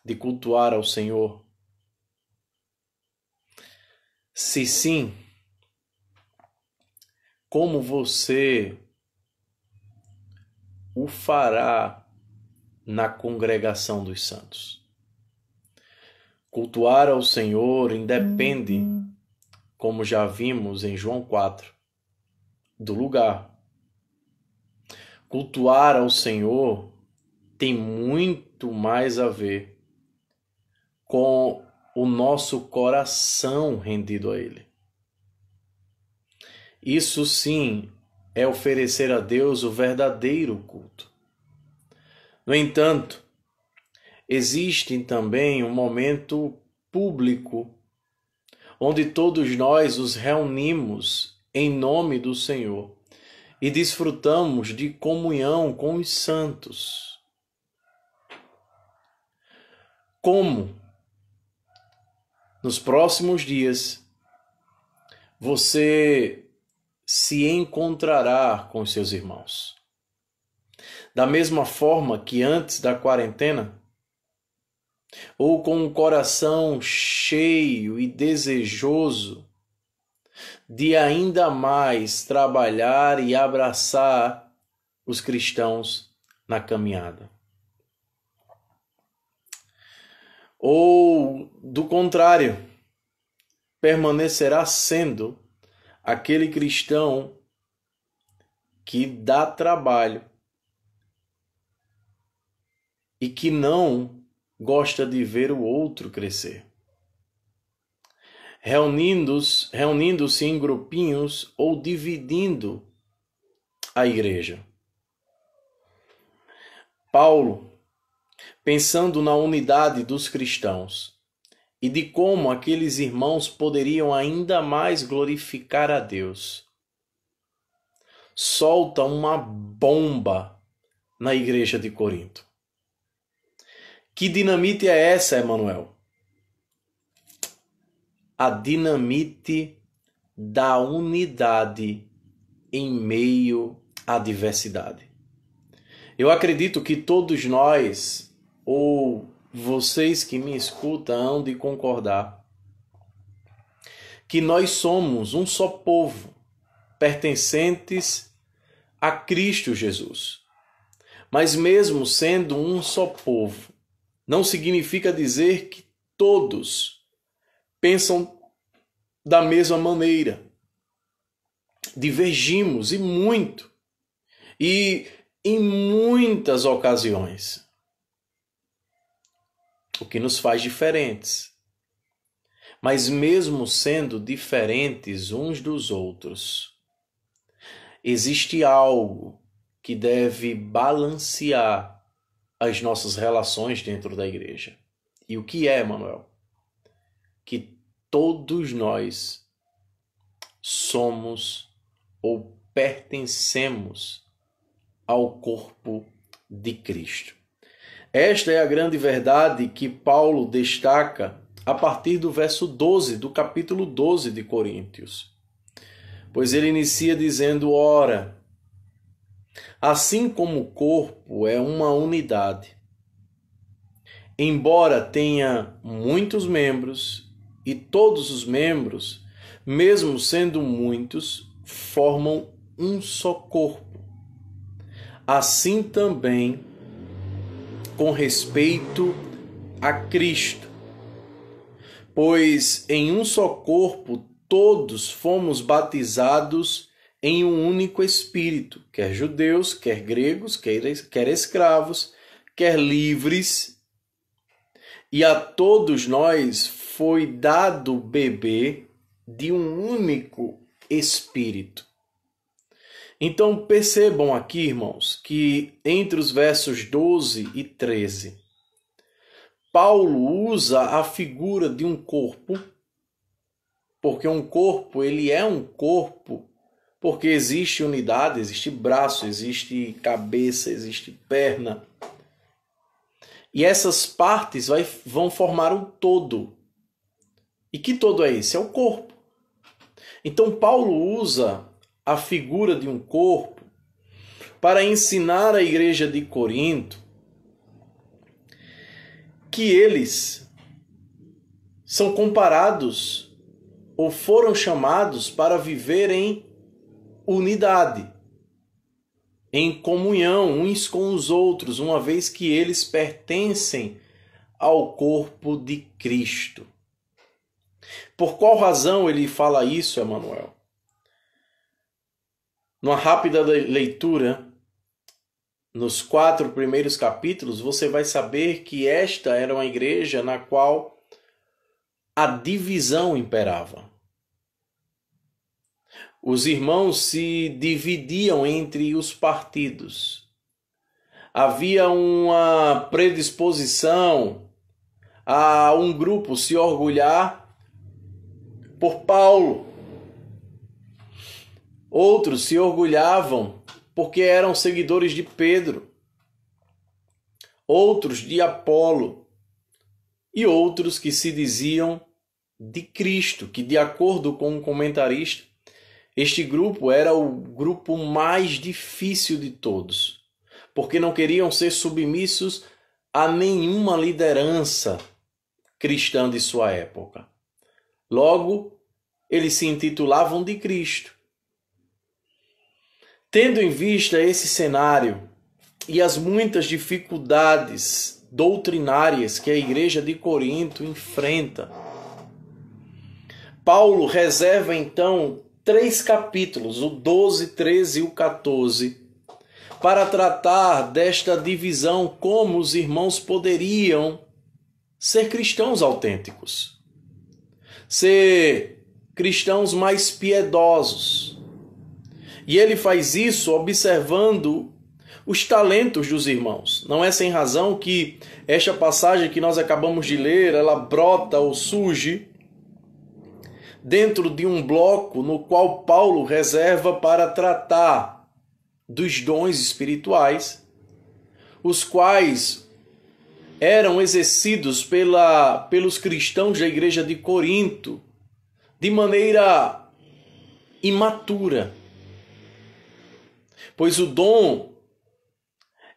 de cultuar ao Senhor? Se sim, como você o fará na congregação dos santos? Cultuar ao Senhor independe, como já vimos em João 4, do lugar. Cultuar ao Senhor tem muito mais a ver com o nosso coração rendido a Ele. Isso sim é oferecer a Deus o verdadeiro culto. No entanto, existe também um momento público onde todos nós nos reunimos em nome do Senhor e desfrutamos de comunhão com os santos. Como nos próximos dias você se encontrará com os seus irmãos? Da mesma forma que antes da quarentena? Ou com um coração cheio e desejoso de ainda mais trabalhar e abraçar os cristãos na caminhada? Ou, do contrário, permanecerá sendo aquele cristão que dá trabalho e que não gosta de ver o outro crescer, reunindo-se em grupinhos ou dividindo a igreja? Paulo, pensando na unidade dos cristãos e de como aqueles irmãos poderiam ainda mais glorificar a Deus, solta uma bomba na igreja de Corinto. Que dinamite é essa, Emanuel? A dinamite da unidade em meio à diversidade. Eu acredito que todos nós, ou vocês que me escutam, hão de concordar que nós somos um só povo, pertencentes a Cristo Jesus. Mas mesmo sendo um só povo, não significa dizer que todos pensam da mesma maneira. Divergimos e muito. E em muitas ocasiões. O que nos faz diferentes. Mas mesmo sendo diferentes uns dos outros, existe algo que deve balancear as nossas relações dentro da igreja. E o que é, Emanuel? Que todos nós somos ou pertencemos ao corpo de Cristo. Esta é a grande verdade que Paulo destaca a partir do verso 12, do capítulo 12 de Coríntios. Pois ele inicia dizendo: ora, assim como o corpo é uma unidade, embora tenha muitos membros, e todos os membros, mesmo sendo muitos, formam um só corpo. Assim também com respeito a Cristo. Pois em um só corpo todos fomos batizados em um único Espírito, quer judeus, quer gregos, quer escravos, quer livres, e a todos nós foi dado beber de um único Espírito. Então percebam aqui, irmãos, que entre os versos 12 e 13, Paulo usa a figura de um corpo, porque um corpo, ele é um corpo, porque existe unidade, existe braço, existe cabeça, existe perna. E essas partes vão formar um todo. E que todo é esse? É o corpo. Então Paulo usa a figura de um corpo para ensinar a igreja de Corinto que eles são comparados ou foram chamados para viver em unidade, em comunhão uns com os outros, uma vez que eles pertencem ao corpo de Cristo. Por qual razão ele fala isso, Emanuel? Numa rápida leitura, nos 4 primeiros capítulos, você vai saber que esta era uma igreja na qual a divisão imperava. Os irmãos se dividiam entre os partidos. Havia uma predisposição a um grupo se orgulhar por Paulo. Outros se orgulhavam porque eram seguidores de Pedro. Outros de Apolo. E outros que se diziam de Cristo, que de acordo com um comentarista, este grupo era o grupo mais difícil de todos, porque não queriam ser submissos a nenhuma liderança cristã de sua época. Logo, eles se intitulavam de Cristo. Tendo em vista esse cenário e as muitas dificuldades doutrinárias que a igreja de Corinto enfrenta, Paulo reserva então 3 capítulos, o 12, 13 e o 14, para tratar desta divisão, como os irmãos poderiam ser cristãos autênticos, ser cristãos mais piedosos. E ele faz isso observando os talentos dos irmãos. Não é sem razão que esta passagem que nós acabamos de ler, ela brota ou surge dentro de um bloco no qual Paulo reserva para tratar dos dons espirituais, os quais eram exercidos pelos cristãos da igreja de Corinto de maneira imatura, pois o dom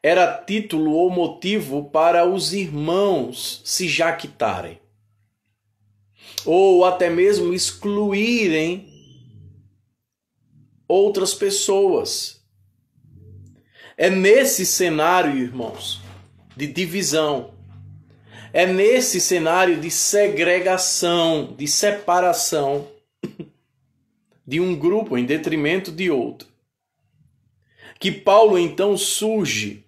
era título ou motivo para os irmãos se jactarem, ou até mesmo excluírem outras pessoas. É nesse cenário, irmãos, de divisão, é nesse cenário de segregação, de separação de um grupo em detrimento de outro, que Paulo então surge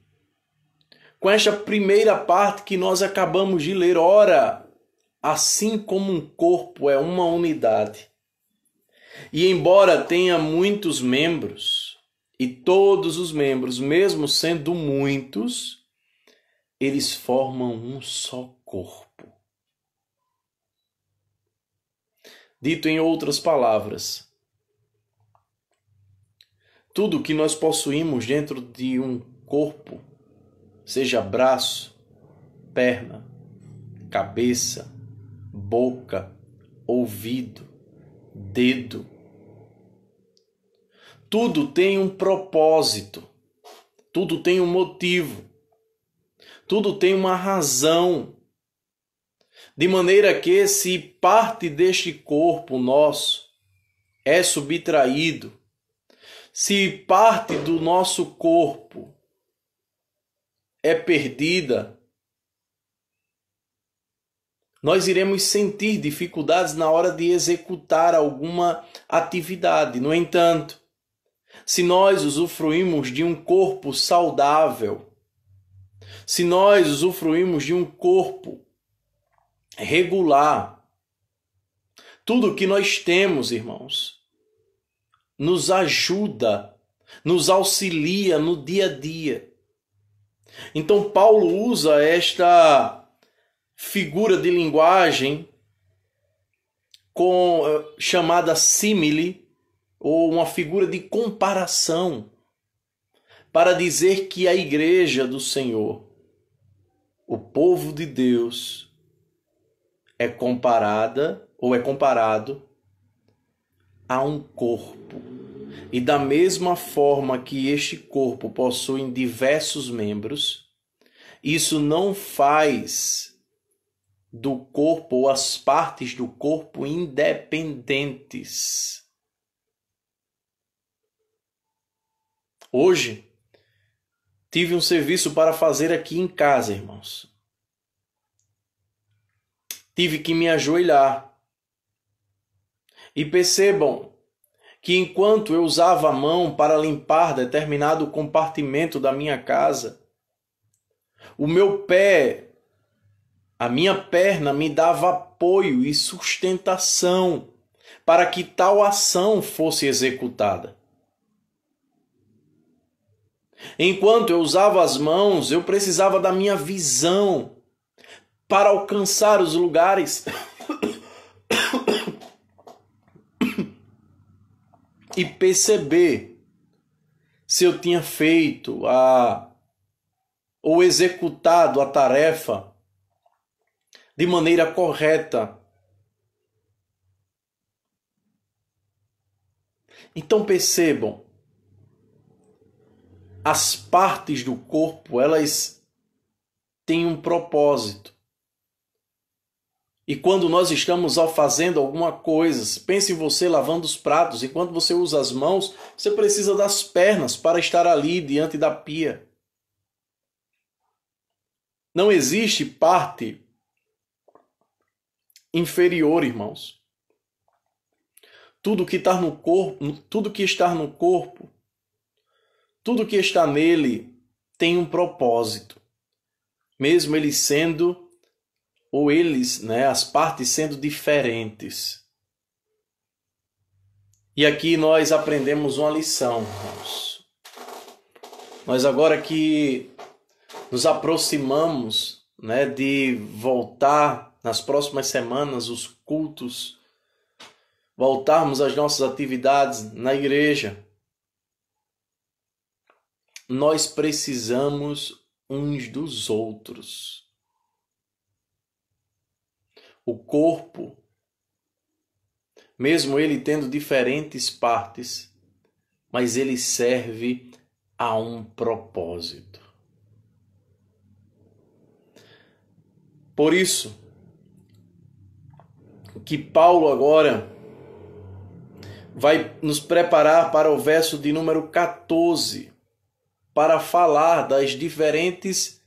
com esta primeira parte que nós acabamos de ler. Ora, assim como um corpo é uma unidade, e embora tenha muitos membros, e todos os membros, mesmo sendo muitos, eles formam um só corpo. Dito em outras palavras, tudo que nós possuímos dentro de um corpo, seja braço, perna, cabeça, boca, ouvido, dedo, tudo tem um propósito, tudo tem um motivo, tudo tem uma razão, de maneira que se parte deste corpo nosso é subtraído, se parte do nosso corpo é perdida, nós iremos sentir dificuldades na hora de executar alguma atividade. No entanto, se nós usufruímos de um corpo saudável, se nós usufruímos de um corpo regular, tudo que nós temos, irmãos, nos ajuda, nos auxilia no dia a dia. Então Paulo usa esta figura de linguagem chamada símile, ou uma figura de comparação, para dizer que a igreja do Senhor, o povo de Deus, é comparada ou é comparado a um corpo. E da mesma forma que este corpo possui diversos membros, isso não faz do corpo ou as partes do corpo independentes. Hoje, tive um serviço para fazer aqui em casa, irmãos. Tive que me ajoelhar. E percebam que enquanto eu usava a mão para limpar determinado compartimento da minha casa, o meu pé, a minha perna me dava apoio e sustentação para que tal ação fosse executada. Enquanto eu usava as mãos, eu precisava da minha visão para alcançar os lugares e perceber se eu tinha feito ou executado a tarefa de maneira correta. Então percebam, as partes do corpo, elas têm um propósito. E quando nós estamos fazendo alguma coisa, pense em você lavando os pratos, e quando você usa as mãos, você precisa das pernas para estar ali diante da pia. Não existe parte inferior, irmãos. Tudo que está no corpo, tudo que está no corpo, tudo que está nele tem um propósito. Mesmo ele sendo, ou eles, as partes sendo diferentes. E aqui nós aprendemos uma lição, irmãos. Nós agora que nos aproximamos, de voltar nas próximas semanas os cultos, voltarmos às nossas atividades na igreja, nós precisamos uns dos outros. O corpo, mesmo ele tendo diferentes partes, mas ele serve a um propósito. Por isso, que Paulo agora vai nos preparar para o verso de número 14, para falar das diferentes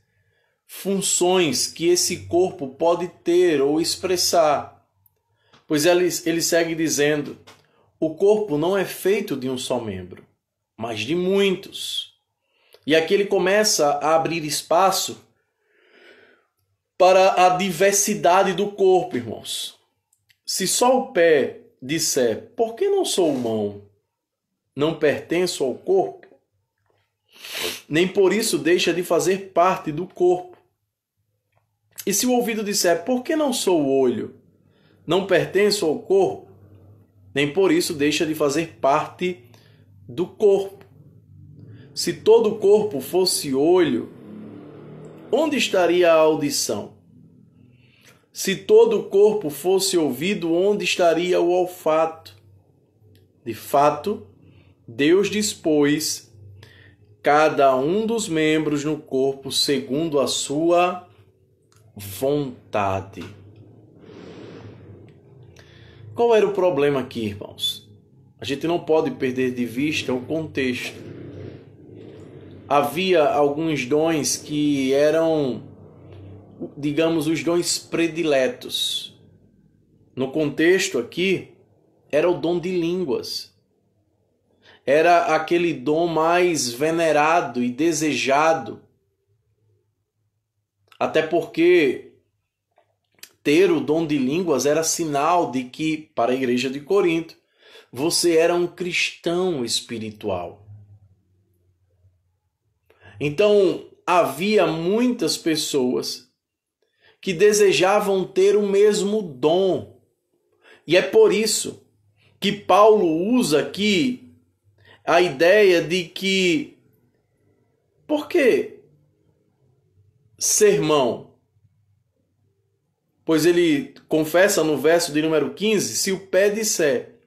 funções que esse corpo pode ter ou expressar. Pois ele segue dizendo, o corpo não é feito de um só membro, mas de muitos. E aqui ele começa a abrir espaço para a diversidade do corpo, irmãos. Se só o pé disser, por que não sou mão? Não pertenço ao corpo? Nem por isso deixa de fazer parte do corpo. E se o ouvido disser, por que não sou olho? Não pertenço ao corpo? Nem por isso deixa de fazer parte do corpo. Se todo o corpo fosse olho, onde estaria a audição? Se todo o corpo fosse ouvido, onde estaria o olfato? De fato, Deus dispôs cada um dos membros no corpo segundo a sua vontade. Qual era o problema aqui, irmãos? A gente não pode perder de vista o contexto. Havia alguns dons que eram, digamos, os dons prediletos. No contexto aqui, era o dom de línguas. Era aquele dom mais venerado e desejado. Até porque ter o dom de línguas era sinal de que, para a igreja de Corinto, você era um cristão espiritual. Então, havia muitas pessoas que desejavam ter o mesmo dom. E é por isso que Paulo usa aqui a ideia de que, por que sermão? Pois ele confessa no verso de número 15, se o pé disser,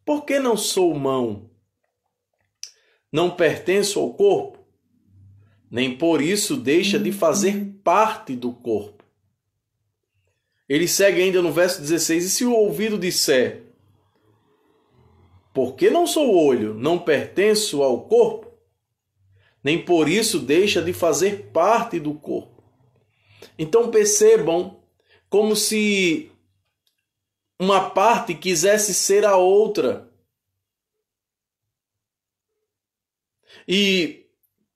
por que não sou mão? Não pertenço ao corpo? Nem por isso deixa de fazer parte do corpo. Ele segue ainda no verso 16: e se o ouvido disser, porque não sou olho, não pertenço ao corpo, nem por isso deixa de fazer parte do corpo. Então percebam como se uma parte quisesse ser a outra. E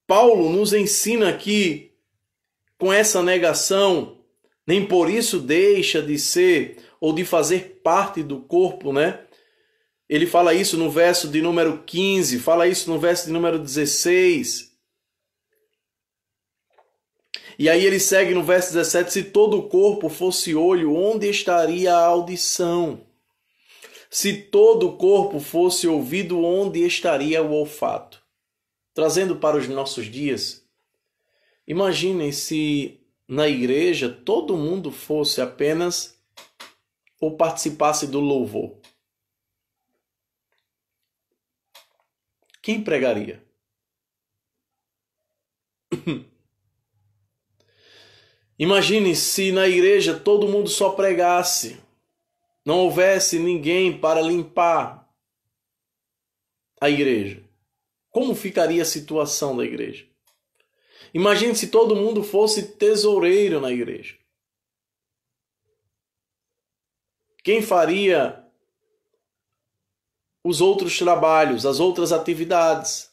Paulo nos ensina aqui, com essa negação, nem por isso deixa de ser ou de fazer parte do corpo, né? Ele fala isso no verso de número 15, fala isso no verso de número 16. E aí ele segue no verso 17: se todo o corpo fosse olho, onde estaria a audição? Se todo o corpo fosse ouvido, onde estaria o olfato? Trazendo para os nossos dias, imaginem se na igreja todo mundo fosse apenas ou participasse do louvor. Quem pregaria? Imagine se na igreja todo mundo só pregasse, não houvesse ninguém para limpar a igreja. Como ficaria a situação da igreja? Imagine se todo mundo fosse tesoureiro na igreja. Quem faria os outros trabalhos, as outras atividades?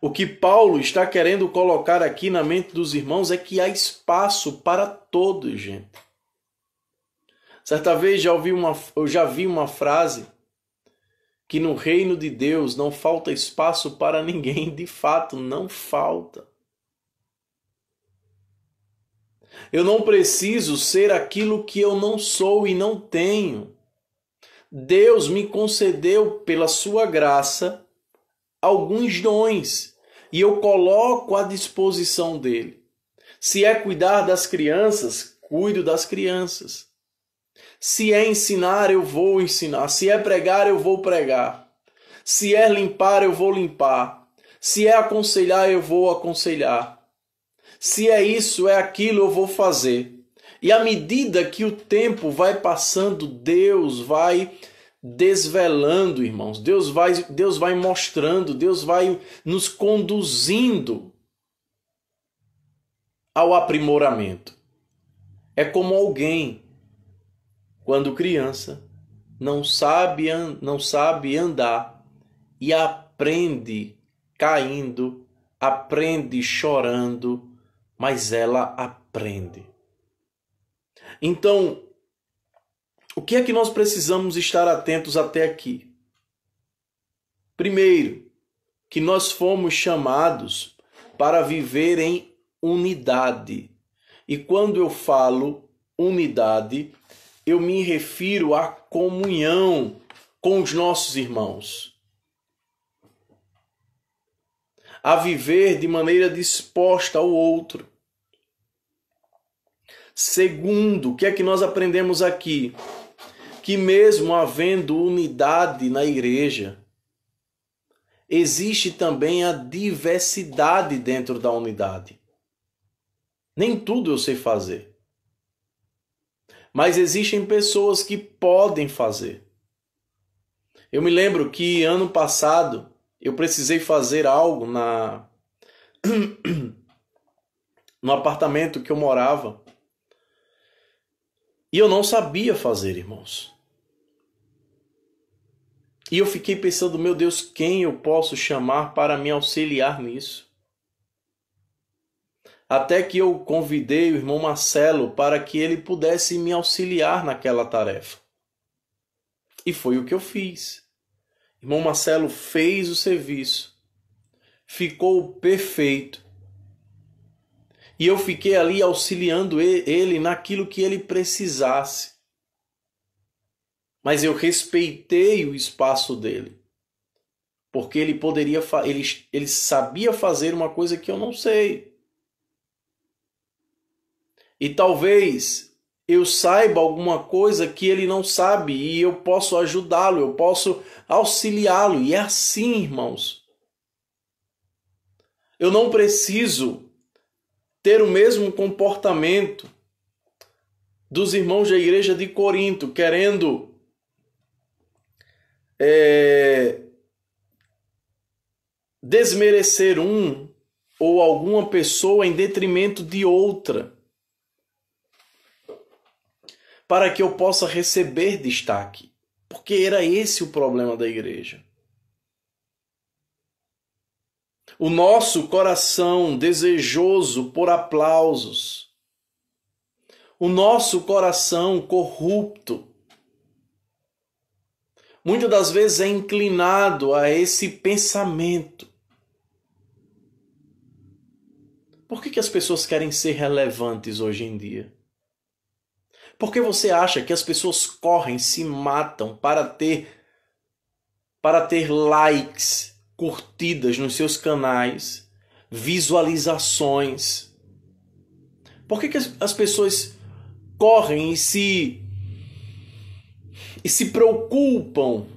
O que Paulo está querendo colocar aqui na mente dos irmãos é que há espaço para todos, gente. Certa vez eu já vi uma frase que no reino de Deus não falta espaço para ninguém. De fato, não falta. Eu não preciso ser aquilo que eu não sou e não tenho. Deus me concedeu, pela sua graça, alguns dons e eu coloco à disposição dele. Se é cuidar das crianças, cuido das crianças. Se é ensinar, eu vou ensinar. Se é pregar, eu vou pregar. Se é limpar, eu vou limpar. Se é aconselhar, eu vou aconselhar. Se é isso, é aquilo, eu vou fazer. E à medida que o tempo vai passando, Deus vai desvelando, irmãos. Deus vai mostrando, Deus vai nos conduzindo ao aprimoramento. É como alguém, quando criança, não sabe andar e aprende caindo, aprende chorando, mas ela aprende. Então, o que é que nós precisamos estar atentos até aqui? Primeiro, que nós fomos chamados para viver em unidade. E quando eu falo unidade, eu me refiro à comunhão com os nossos irmãos. A viver de maneira disposta ao outro. Segundo, o que é que nós aprendemos aqui? Que mesmo havendo unidade na igreja, existe também a diversidade dentro da unidade. Nem tudo eu sei fazer. Mas existem pessoas que podem fazer. Eu me lembro que ano passado eu precisei fazer algo no apartamento que eu morava. E eu não sabia fazer, irmãos. E eu fiquei pensando, meu Deus, quem eu posso chamar para me auxiliar nisso? Até que eu convidei o irmão Marcelo para que ele pudesse me auxiliar naquela tarefa. E foi o que eu fiz. O irmão Marcelo fez o serviço. Ficou perfeito. E eu fiquei ali auxiliando ele naquilo que ele precisasse. Mas eu respeitei o espaço dele. Porque ele sabia fazer uma coisa que eu não sei. E talvez eu saiba alguma coisa que ele não sabe e eu posso ajudá-lo, eu posso auxiliá-lo. E é assim, irmãos. Eu não preciso ter o mesmo comportamento dos irmãos da igreja de Corinto, querendo desmerecer um ou alguma pessoa em detrimento de outra, para que eu possa receber destaque. Porque era esse o problema da igreja. O nosso coração desejoso por aplausos, o nosso coração corrupto, muitas das vezes é inclinado a esse pensamento. Por que as pessoas querem ser relevantes hoje em dia? Por que você acha que as pessoas correm, se matam para ter likes, curtidas nos seus canais, visualizações? Por que as pessoas correm e se preocupam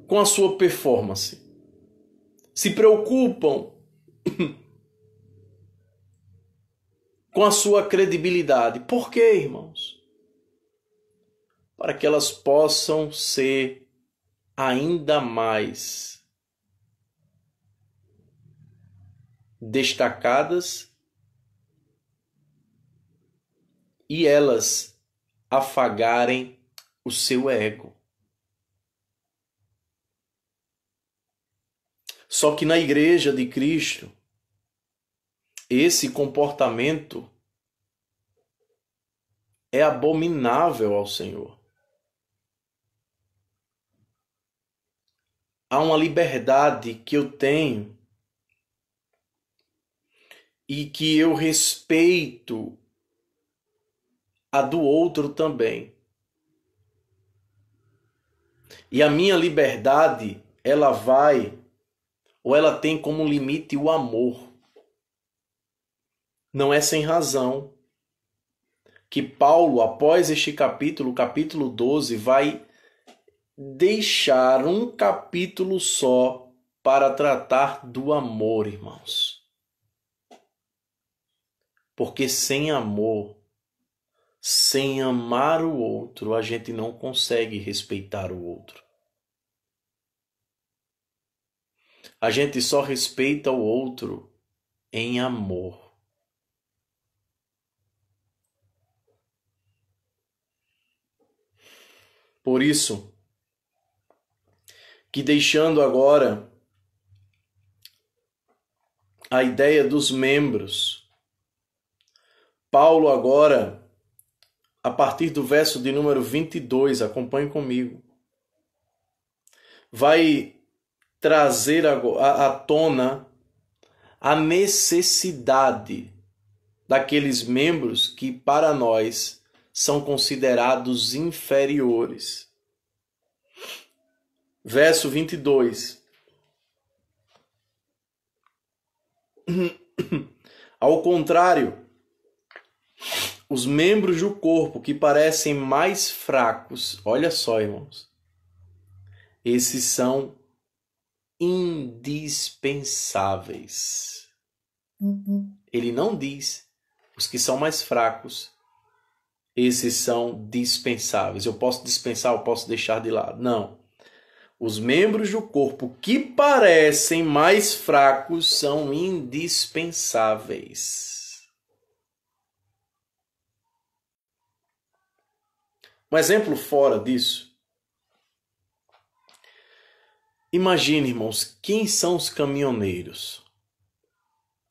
com a sua performance? Se preocupam com a sua credibilidade. Por quê, irmãos? Para que elas possam ser ainda mais destacadas e elas afagarem o seu ego. Só que na igreja de Cristo, esse comportamento é abominável ao Senhor. Há uma liberdade que eu tenho e que eu respeito a do outro também. E a minha liberdade, ela tem como limite o amor. Não é sem razão que Paulo, após este capítulo 12, vai deixar um capítulo só para tratar do amor, irmãos. Porque sem amor, sem amar o outro, a gente não consegue respeitar o outro. A gente só respeita o outro em amor. Por isso, que deixando agora a ideia dos membros, Paulo agora, a partir do verso de número 22, acompanhe comigo, vai trazer à tona a necessidade daqueles membros que para nós são considerados inferiores. Verso 22. Ao contrário, os membros do corpo que parecem mais fracos, olha só, irmãos, esses são indispensáveis. Ele não diz os que são mais fracos, esses são dispensáveis. Eu posso dispensar, eu posso deixar de lado. Não. Os membros do corpo que parecem mais fracos são indispensáveis. Um exemplo fora disso. Imagine, irmãos, quem são os caminhoneiros?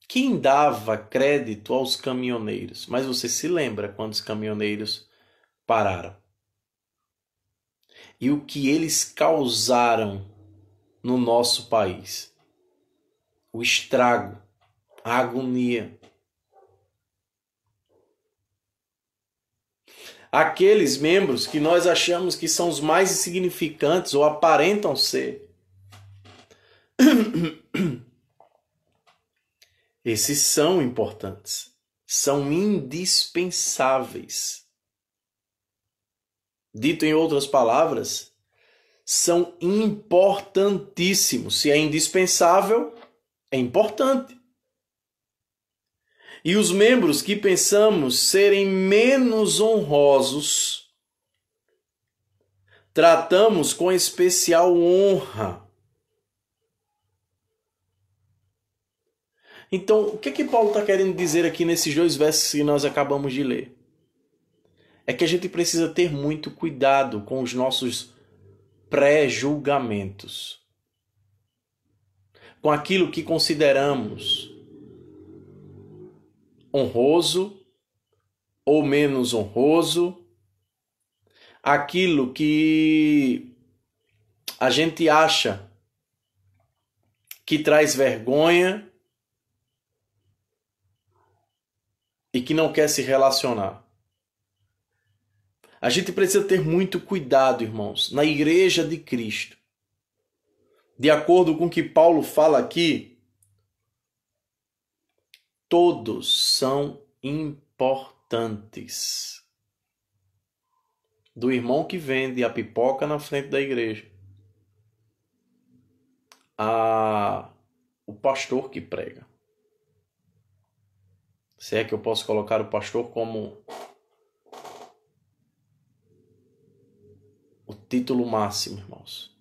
Quem dava crédito aos caminhoneiros? Mas você se lembra quando os caminhoneiros pararam? E o que eles causaram no nosso país? O estrago, a agonia. Aqueles membros que nós achamos que são os mais insignificantes ou aparentam ser, esses são importantes, são indispensáveis. Dito em outras palavras, são importantíssimos. Se é indispensável, é importante. E os membros que pensamos serem menos honrosos, tratamos com especial honra. Então, o que é que Paulo está querendo dizer aqui nesses 2 versos que nós acabamos de ler? É que a gente precisa ter muito cuidado com os nossos pré-julgamentos, com aquilo que consideramos honroso ou menos honroso, aquilo que a gente acha que traz vergonha e que não quer se relacionar. A gente precisa ter muito cuidado, irmãos, na igreja de Cristo. De acordo com o que Paulo fala aqui, todos são importantes. Do irmão que vende a pipoca na frente da igreja, o pastor que prega. Se é que eu posso colocar o pastor como o título máximo, irmãos.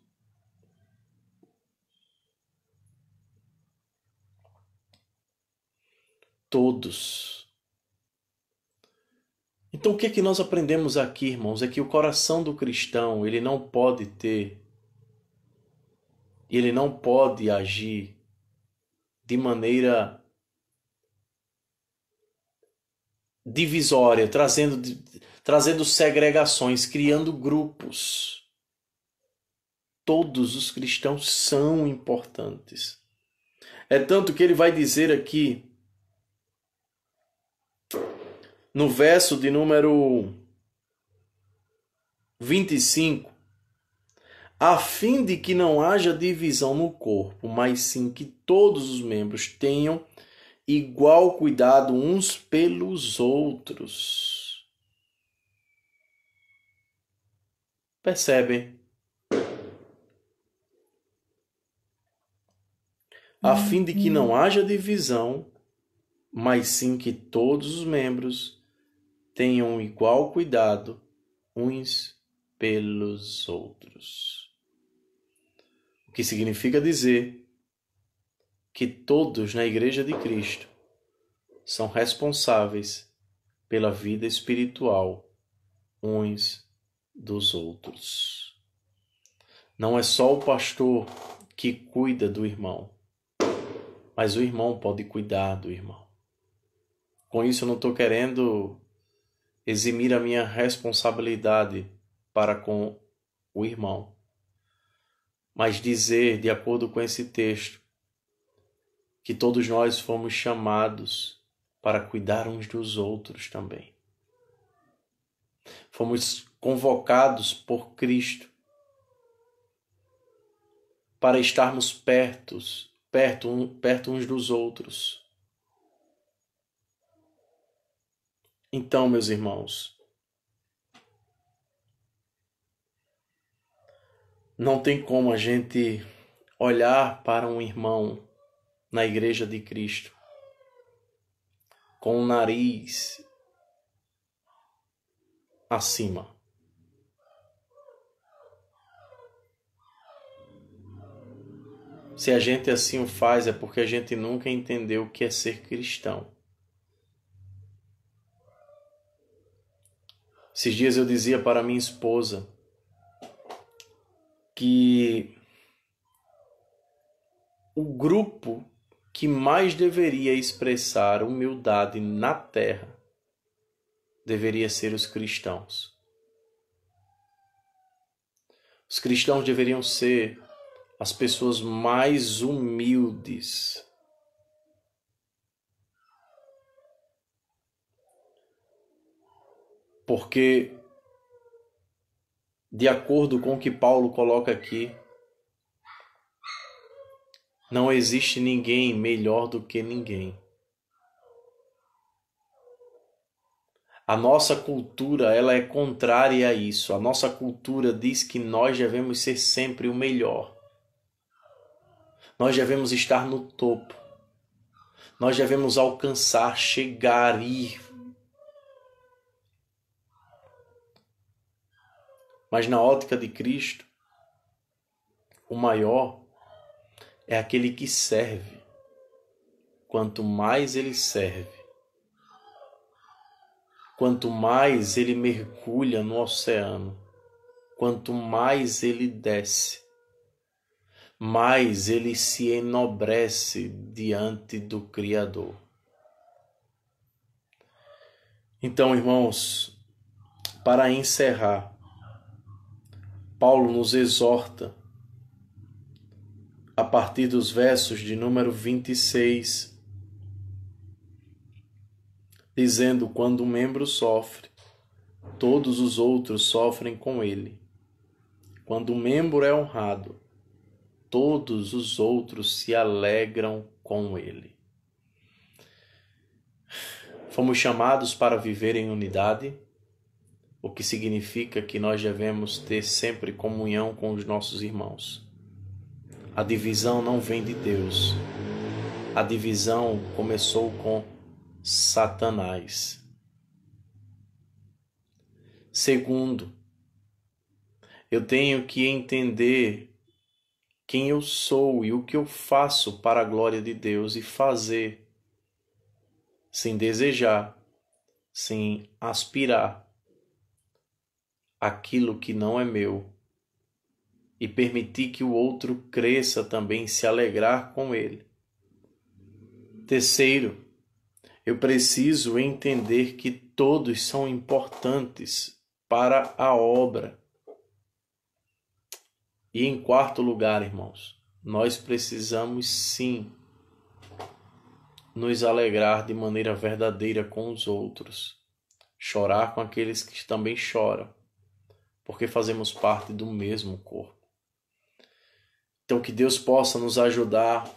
Todos. Então o que é que nós aprendemos aqui, irmãos? É que o coração do cristão, ele não pode ter, ele não pode agir de maneira divisória, trazendo segregações, criando grupos. Todos os cristãos são importantes. É tanto que ele vai dizer aqui, no verso de número 25, a fim de que não haja divisão no corpo, mas sim que todos os membros tenham igual cuidado uns pelos outros. Percebem? A fim de que não haja divisão, mas sim que todos os membros tenham igual cuidado uns pelos outros. O que significa dizer que todos na Igreja de Cristo são responsáveis pela vida espiritual uns dos outros. Não é só o pastor que cuida do irmão, mas o irmão pode cuidar do irmão. Com isso eu não estou querendo eximir a minha responsabilidade para com o irmão, mas dizer, de acordo com esse texto, que todos nós fomos chamados para cuidar uns dos outros também. Fomos convocados por Cristo para estarmos perto uns dos outros. Então, meus irmãos, não tem como a gente olhar para um irmão na Igreja de Cristo com o nariz acima. Se a gente assim o faz, é porque a gente nunca entendeu o que é ser cristão. Esses dias eu dizia para minha esposa que o grupo que mais deveria expressar humildade na terra deveria ser os cristãos. Os cristãos deveriam ser as pessoas mais humildes. Porque, de acordo com o que Paulo coloca aqui, não existe ninguém melhor do que ninguém. A nossa cultura, ela é contrária a isso. A nossa cultura diz que nós devemos ser sempre o melhor. Nós devemos estar no topo. Nós devemos alcançar, chegar, ir. Mas na ótica de Cristo, o maior é aquele que serve. Quanto mais ele serve, quanto mais ele mergulha no oceano, quanto mais ele desce, mais ele se enobrece diante do Criador. Então, irmãos, para encerrar, Paulo nos exorta, a partir dos versos de número 26, dizendo: quando um membro sofre, todos os outros sofrem com ele. Quando um membro é honrado, todos os outros se alegram com ele. Fomos chamados para viver em unidade, o que significa que nós devemos ter sempre comunhão com os nossos irmãos. A divisão não vem de Deus. A divisão começou com Satanás. Segundo, eu tenho que entender quem eu sou e o que eu faço para a glória de Deus e fazer, sem desejar, sem aspirar aquilo que não é meu, e permitir que o outro cresça também e se alegrar com ele. Terceiro, eu preciso entender que todos são importantes para a obra. E em quarto lugar, irmãos, nós precisamos sim nos alegrar de maneira verdadeira com os outros, chorar com aqueles que também choram, porque fazemos parte do mesmo corpo. Então que Deus possa nos ajudar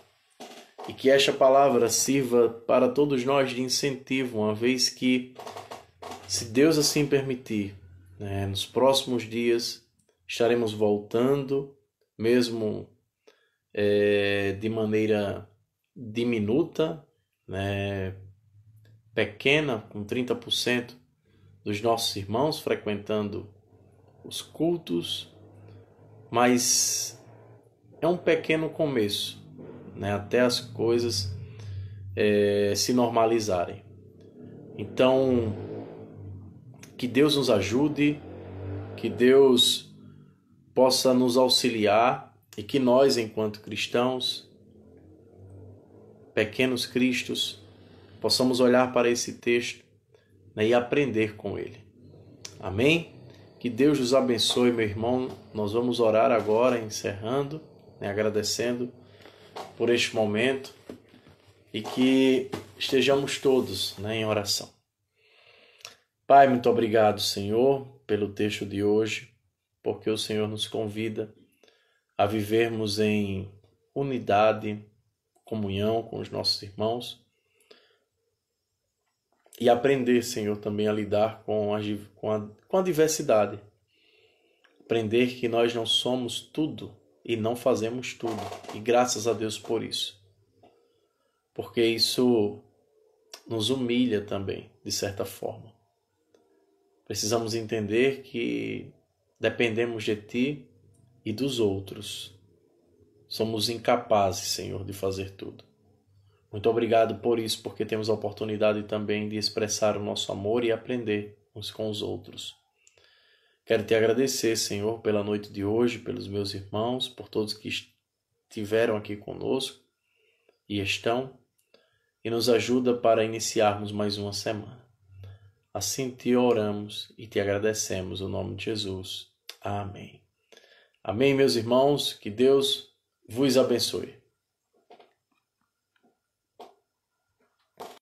e que esta palavra sirva para todos nós de incentivo, uma vez que, se Deus assim permitir, nos próximos dias estaremos voltando, mesmo de maneira diminuta, pequena, com 30% dos nossos irmãos frequentando os cultos, mas é um pequeno começo, até as coisas se normalizarem. Então, que Deus nos ajude, que Deus possa nos auxiliar e que nós, enquanto cristãos, pequenos cristos, possamos olhar para esse texto e aprender com ele. Amém? Que Deus nos abençoe, meu irmão. Nós vamos orar agora, encerrando, agradecendo por este momento e que estejamos todos em oração. Pai, muito obrigado, Senhor, pelo texto de hoje, porque o Senhor nos convida a vivermos em unidade, comunhão com os nossos irmãos e aprender, Senhor, também a lidar com a diversidade. Aprender que nós não somos tudo e não fazemos tudo. E graças a Deus por isso. Porque isso nos humilha também, de certa forma. Precisamos entender que dependemos de Ti e dos outros. Somos incapazes, Senhor, de fazer tudo. Muito obrigado por isso, porque temos a oportunidade também de expressar o nosso amor e aprender uns com os outros. Quero Te agradecer, Senhor, pela noite de hoje, pelos meus irmãos, por todos que estiveram aqui conosco e estão, e nos ajuda para iniciarmos mais uma semana. Assim Te oramos e Te agradecemos, no nome de Jesus. Amém. Amém, meus irmãos, que Deus vos abençoe.